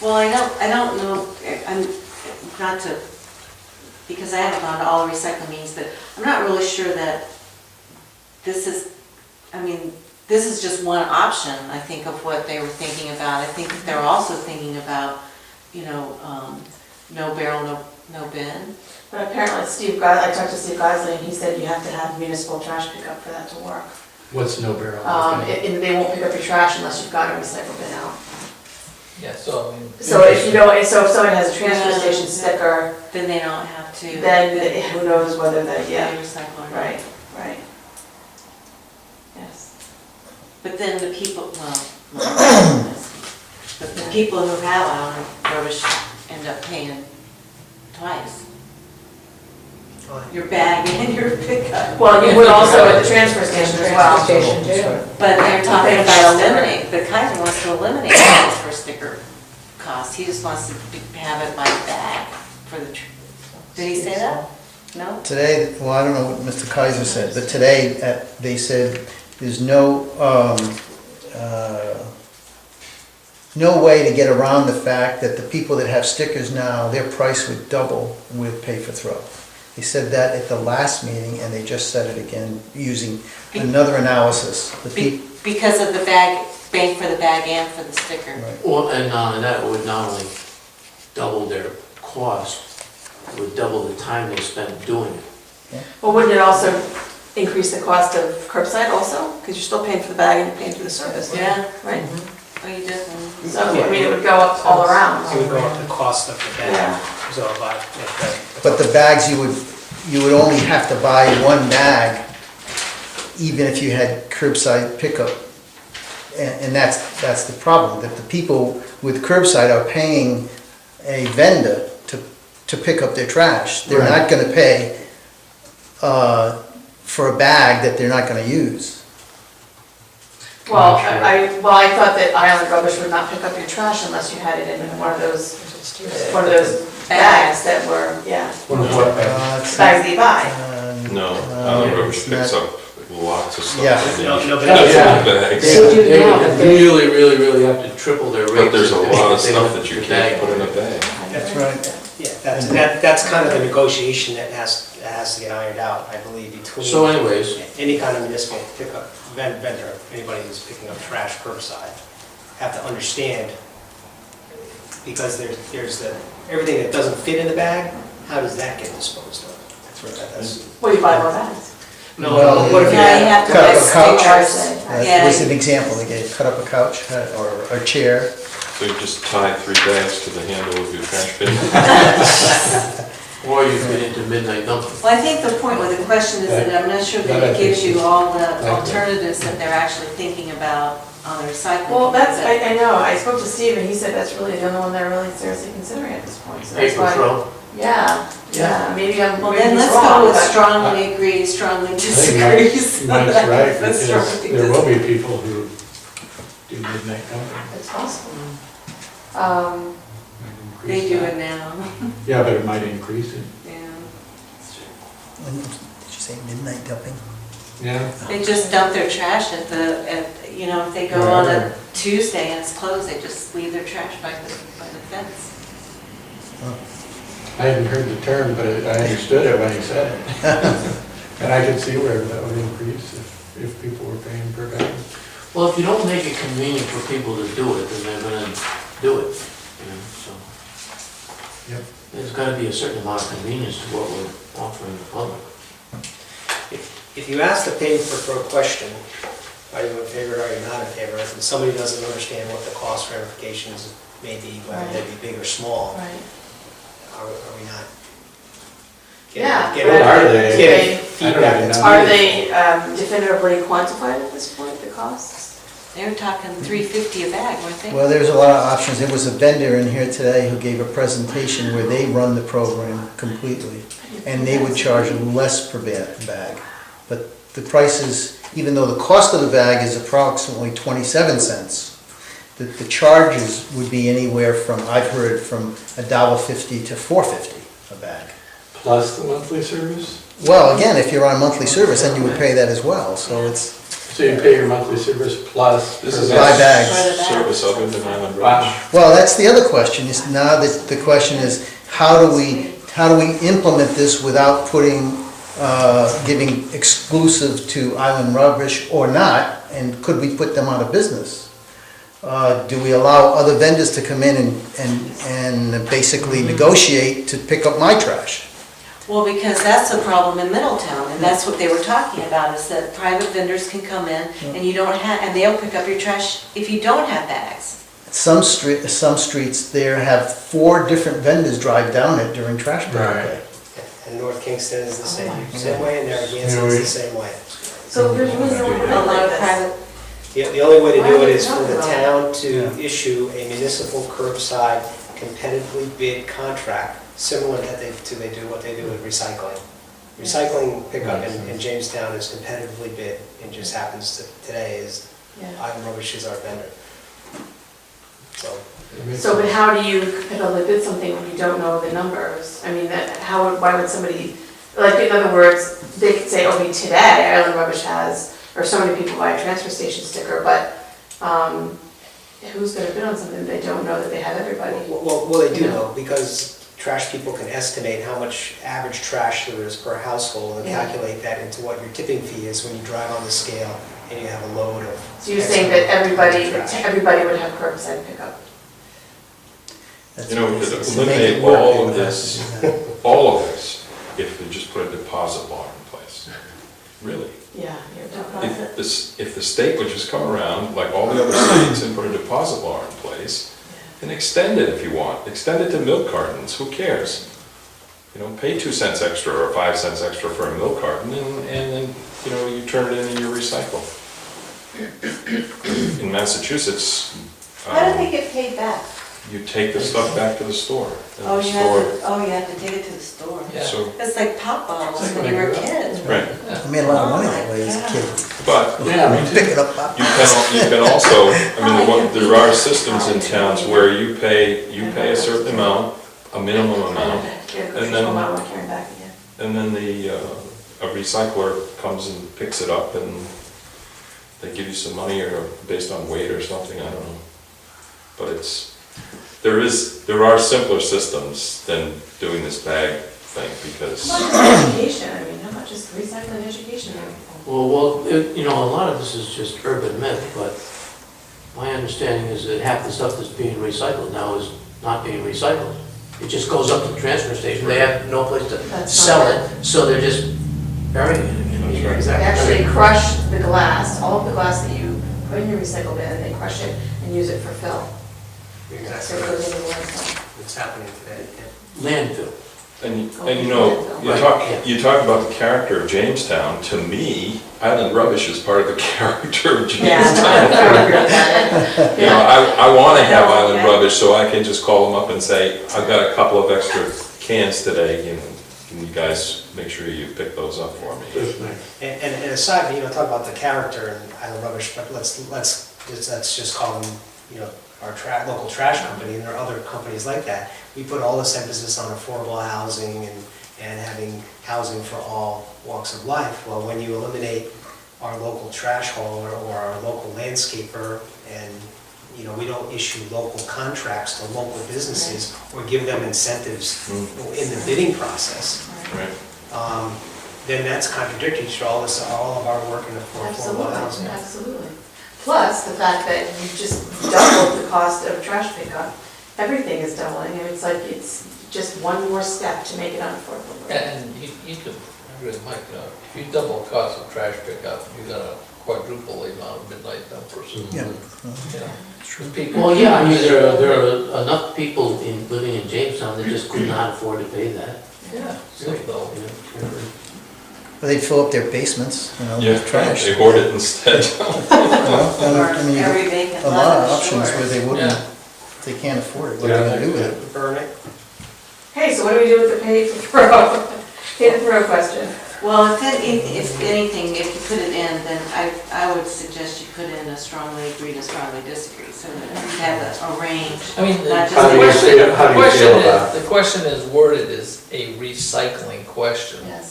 Well, I don't know, I'm not to, because I haven't gone to all recycling meetings, but I'm not really sure that this is, I mean, this is just one option, I think, of what they were thinking about. I think that they're also thinking about, you know, no barrel, no bin. But apparently I talked to Steve Geisley, and he said you have to have municipal trash pickup for that to work. What's no barrel? And they won't pick up your trash unless you've got a recycle bin out. Yeah, so I mean. So if you don't, so if someone has a transfer station sticker, Then they don't have to. then who knows whether they, Yeah, yeah, recycle or not. right, right. Yes. But then the people, well, but the people who have rubbish end up paying twice. Your bag and your pickup. Well, you would also at the transfer station as well. Station too. But they're talking They about sticker. eliminate, the Kaiser wants to eliminate the for sticker costs. He just wants to have it by bag for the, did he say that? No? Today, well, I don't know what Mr. Kaiser said, but today they said there's no way to get around the fact that the people that have stickers now, their price would double with pay for throw. They said that at the last meeting, and they just said it again using another analysis. Because of the bag, bang for the bag and for the sticker. Right. Well, and that would not only double their cost, it would double the time they spent doing it. Well, wouldn't it also increase the cost of curbside also? Because you're still paying for the bag and you're paying for the service. Yeah. Right? Oh, you definitely. So, I mean, it would go up all around. It would go up the cost of the bag. Yeah. So if But the bags, you would only have to buy one bag, even if you had curbside pickup. And that's the problem, that the people with curbside are paying a vendor to pick up their trash. They're not gonna pay for a bag that they're not gonna use. Well, I thought that Island Rubbish would not pick up your trash unless you had it in one of those bags that were, yeah, What is what? It's bags that you buy. No, Island Rubbish picks up lots of stuff. Yeah. Bags. They really have to triple their rates. But there's a lot of They stuff don't that you the can't bag. put in a bag. That's right. Yeah, that's kind of the negotiation that has to get ironed out, I believe, between. So anyways, Any kind of municipal pickup vendor, anybody who's picking up trash curbside, have to understand, because there's everything that doesn't fit in the bag, how does that get disposed of? That's where that's. Well, you buy more bags. No, Well, what if you Yeah, you have, have to cut buy up a couch. stickers. That Yeah. was an example they gave, cut up a couch or a chair. So you just tie 3 bags to the handle of your trash bin. or you get into midnight dumping. Well, I think the point with the question is that I'm not sure that it gives you all the alternatives that they're actually thinking about on the recycling. Well, I know, I spoke to Steve and he said that's really the only one they're really seriously considering at this point, so that's Paper why. throw. Yeah, maybe I'm, Well, maybe then he's let's wrong, go with but- strongly agree, strongly I disagree. think Mike's right, Let's because strongly there will disagree. be people who do midnight dumping. It's possible. They do it now, Yeah, but it might increase it. yeah. Did you say midnight dumping? Yeah. They just dump their trash at you know, if they go on a Tuesday and it's closed, they just leave their trash by the fence. I hadn't heard the term, but I understood it when he said it. And I could see where that would increase if people were paying per bag. Well, if you don't make it convenient for people to do it, then they're gonna do it, you know, so. Yep. There's gotta be a certain amount of convenience to what we're offering the public. if you ask the paper for a question, are you in favor or are you not in favor, and somebody doesn't understand what the cost ramifications may be, whether they be big or small, Right. are we not? Yeah. Getting What are they? getting I don't feedback even that's know. Are they definitively quantified at this point, the costs? They were talking $3.50 a bag, weren't they? Well, there's a lot of options. There was a vendor in here today who gave a presentation where they run the program completely, and they would charge less per bag. But the prices, even though the cost of the bag is approximately 27 cents, the charges would be anywhere from, I've heard, from $1.50 to $4.50 a bag. Plus the monthly service? Well, again, if you're on monthly service, then you would pay that as well, so it's, So you pay your monthly service plus. This is Buy a bags. For the bags. service other than Island Wow. Rubbish. Well, that's the other question, is now that the question is, how do we implement this without giving exclusive to Island Rubbish or not, and could we put them out of business? Do we allow other vendors to come in and basically negotiate to pick up my trash? Well, because that's the problem in Middletown, and that's what they were talking about, is that private vendors can come in and you don't have, and they'll pick up your trash if you don't have bags. Some streets there have 4 different vendors drive down it during trash pickup Right. day. And North Kingston is the same way, and Narragansett is the same way. So there's really no way A lot of to private, The only way to do it is Why for would the you talk town to issue a municipal curbside competitively bid contract, similar that they do what they do with recycling. Recycling pickup in Jamestown is competitively bid, and just happens to, today is, Yeah. Island Rubbish is our vendor. So, but how do you competitively bid something when you don't know the numbers? I mean, why would somebody, like, in other words, they could say, okay, today Island Rubbish has, or so many people buy a transfer station sticker, but who's gonna bid on something they don't know that they have everybody? Well, they do know, because trash people can estimate how much average trash there is per household and Yeah. calculate that into what your tipping fee is when you drive on the scale and you have a load of. So you're X saying that amount of trash. everybody would have curbside pickup? That's You know, we could to make it eliminate work, all they of would have this, to do that. all of this, if we just put a deposit law in place. Really. Yeah, you're talking about it. If the state would just come around, like all the other states, and put a deposit law in place, and extend it if you want, extend it to milk cartons, who cares? You know, pay 2 cents extra or 5 cents extra for a milk carton, and then, you know, you turn it in and you recycle. In Massachusetts, how do they get paid back? you take the stuff back to the store. and Oh, the you store- have to take it to the store. Yeah. So, It's like pop bottles It's like when you were a when you kid. right, I made a lot of money that way as a kid. but Yeah, me too. Pick it up, pop. you can also, I mean, there are systems in towns where you pay a certain amount, a minimum amount, and then- Carrying back again. and then a recycler comes and picks it up, and they give you some money, or based on weight or something, I don't know. But there are simpler systems than doing this bag thing, because, How much is education? I mean, how much is recycling education and everything? You know, a lot of this is just urban myth, but my understanding is that half the stuff that's being recycled now is not being recycled. It just goes up to the transfer station, they have no place to That's sell not it, so they're just burying it again. That's You're right. They exactly actually right. crush the glass, all of the glass that you put in your recycle bin, and they crush it and use it for fill. So Exactly, it goes into the landfill. what's happening today. Landfill. and you know, you talk about the character of Jamestown. To me, Island Rubbish is part of the character of Jamestown. You know, I want to have Island Rubbish so I can just call them up and say, I've got a couple of extra cans today, you know, can you guys make sure you pick those up for me? That's nice. And aside, you know, talk about the character and Island Rubbish, but let's just call them, you know, our local trash company, and there are other companies like that. We put all this emphasis on affordable housing and having housing for all walks of life. Well, when you eliminate our local trash hauler or our local landscaper, and, you know, we don't issue local contracts to local businesses or give them incentives in the bidding process, Right. then that's contradictory to all of our work in affordable housing. Absolutely. Plus, the fact that you just doubled the cost of trash pickup. Everything is doubling, and it's like, it's just one more step to make it unaffordable. And you could, I agree with Mike, you know, if you double the cost of trash pickup, you're gonna quadruple the amount of midnight dumpers. Yeah. You know, True. people. Well, yeah, I mean, there are enough people living in Jamestown that just could not afford to pay that. Yeah, so though. You know. Well, they'd fill up their basements, you know, Yeah, with trash. they hoard it instead. I mean, you Every got vacant a lot lot on of the options shore. where they wouldn't, Yeah. if they can't afford it, what are they gonna do with it? Burn it. Hey, so what do we do with the pay to throw? Pay to throw question. Well, if anything, if you put it in, then I would suggest you put in a strongly agree to strongly disagree, so that you have a range. I mean, the Not just How do you question, feel- how do you feel about the question is worded as a recycling question. Yes.